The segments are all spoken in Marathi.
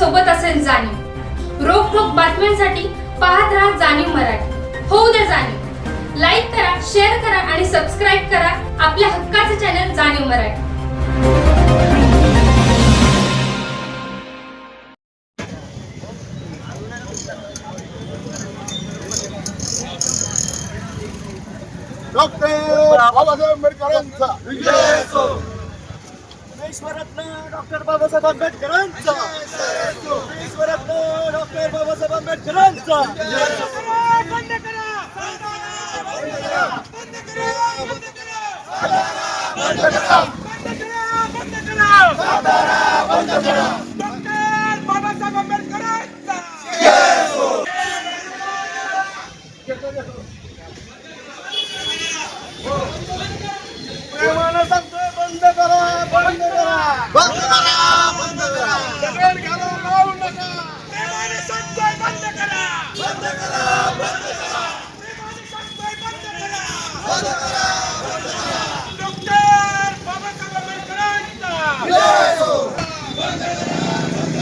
सोबत असेल जाणीव। रोखोक बातम्यांसाठी पाहत राहा जाणीव मराठी। होऊ द्या जाणीव। लाईक करा, शेअर करा आणि सबस्क्राईब करा आपल्या हक्काचे चॅनल जाणीव मराठी। डॉक्टर बाबासाहेब आंबेडकरांचा विजय असो। देशभरातनं डॉक्टर बाबासाहेब आंबेडकरांचा देशभरातनं डॉक्टर बाबासाहेब आंबेडकरांचा बंद करा बंद करा बंद करा बंद करा बंद करा बंद करा बंद करा डॉक्टर बाबासाहेब आंबेडकरांचा विजय असो। प्रेमानं सांगतोय बंद करा बंद करा बंद करा बंद करा दगड घालू लावू नका। प्रेमानं सांगतोय बंद करा बंद करा बंद करा प्रेमानं सांगतोय बंद करा बंद करा बंद करा डॉक्टर बाबासाहेब आंबेडकरांचा विजय असो। बंद करा बंद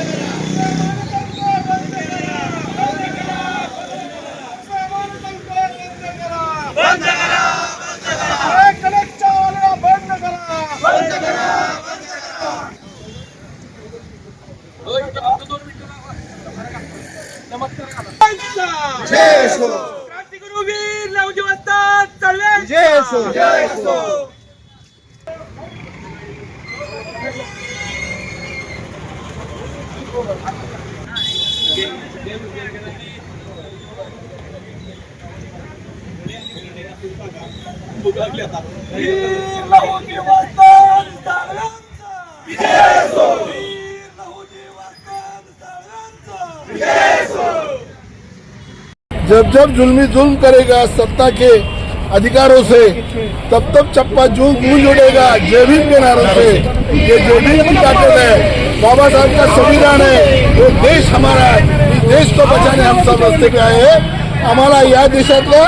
करा बंद करा बंद करा प्रेमानं सांगतोय बंद करा बंद करा बंद करा एक कलेक्टच्या वाला बंद करा बंद करा बंद करा विजय असो। क्रांतिगुरु वीर लवजी वस्ताद चळवळ विजय असो विजय असो। वीर लवजी वस्ताद चळवळचा विजय असो वीर लवजी वस्ताद चळवळचा विजय असो। जब जब जुल्मी जुल्म करेगा सत्ता के अधिकारों से, तब तब चप्पा गूंज उड़ेगा जय भीम के नारों से। ये जय भीम की ताकत है, बाबा साहब का संविधान है, वो देश हमारा है। इस देश को बचाने हम सब रस्ते पे आए हैं। आम्हाला या देशातल्या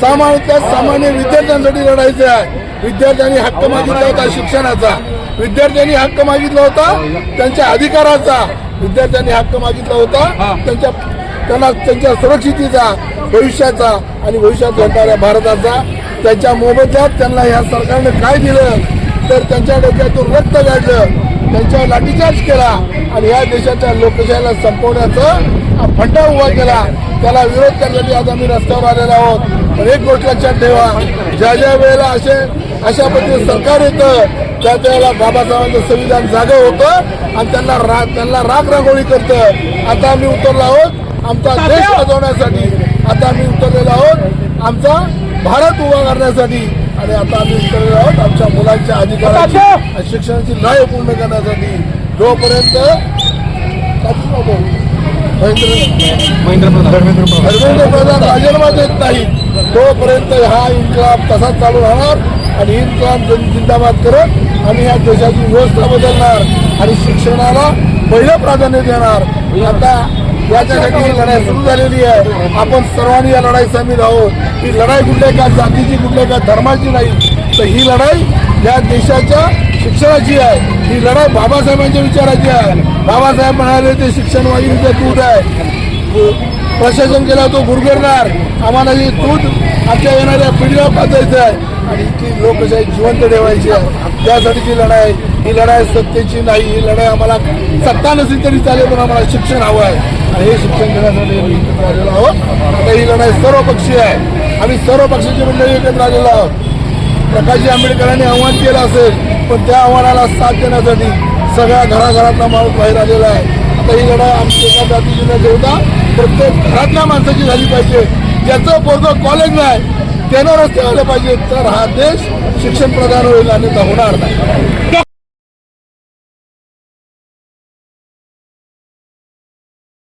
सामान्य विद्यार्थ्यांसाठी लढायचं आहे। विद्यार्थ्यांनी हक्क मागितला होता शिक्षणाचा, विद्यार्थ्यांनी हक्क मागितला होता त्यांच्या अधिकाराचा, विद्यार्थ्यांनी हक्क मागितला होता त्यांच्या सुरक्षितेचा, भविष्याचा आणि भविष्यात घडणाऱ्या भारताचा। त्यांच्या मोबदल्यात त्यांना या सरकारने काय दिलं तर त्यांच्या डोक्यातून रक्त काढलं, त्यांच्यावर लाठीचार्ज केला आणि या देशाच्या लोकशाहीला संपवण्याचा फंडा उभा केला। त्याला विरोध करण्यासाठी आज आम्ही रस्त्यावर आलेलो आहोत। पण एक गोष्ट लक्षात ठेवा, ज्या ज्या वेळेला अशा पद्धतीने सरकार येतं त्या वेळेला बाबासाहेबांचं संविधान जागं होतं आणि त्यांना राग रांगोळी करतं। आता आम्ही उतरलो आहोत आमचा देश वाचवण्यासाठी, आता आम्ही उतरलेलो आहोत आमचा भारत उभा करण्यासाठी आणि आता आम्ही उतरलेलो आहोत आमच्या मुलांच्या अधिकाराची आणि शिक्षणाची लढाई पूर्ण करण्यासाठी। जोपर्यंत धर्मेंद्र प्रधान राजीनामा देत नाही तोपर्यंत हा इन्कलाब तसाच चालू राहणार आणि इन्कलाब जिंदाबाद करत आम्ही या देशाची व्यवस्था बदलणार आणि शिक्षणाला पहिलं प्राधान्य देणार। आता याच्यासाठी ही लढाई सुरू झालेली आहे। आपण सर्वांनी या लढाईत सामील आहोत। ही लढाई कुठल्या एका जातीची, कुठल्या एका धर्माची नाही, तर ही लढाई या देशाच्या शिक्षणाची आहे। ही लढाई बाबासाहेबांच्या विचाराची आहे। बाबासाहेब म्हणाले ते शिक्षण वाहिनीचे दूध आहे, प्रशासन केला तो गुरगरणार। आम्हाला ही दूध आमच्या येणाऱ्या पिढीला पाजायचं आहे आणि ती लोकशाही जिवंत ठेवायची आहे। त्यासाठीची लढाई, ही लढाई सत्तेची नाही, ही लढाई आम्हाला सत्ता नसेल तरी चालेल पण आम्हाला शिक्षण हवं आहे आणि हे शिक्षण देण्यासाठी आम्ही एकत्र आलेलो आहोत। आता ही लढाई सर्वपक्षीय आहे, आम्ही सर्व पक्षाची मंडळी एकत्र आलेलो आहोत। प्रकाशजी आंबेडकरांनी आव्हान केलं असेल पण त्या आव्हानाला साथ देण्यासाठी सगळ्या घराघरातला माणूस बाहेर आलेला आहे। आता ही लढाई आमच्या एका जातीची न ठेवता प्रत्येक घरातल्या माणसाची झाली पाहिजे। ज्याचं पोरगं कॉलेज नाही त्यानं रस्ते आले पाहिजे, तर हा देश शिक्षण प्रधान होईल, अन्यथा होणार नाही।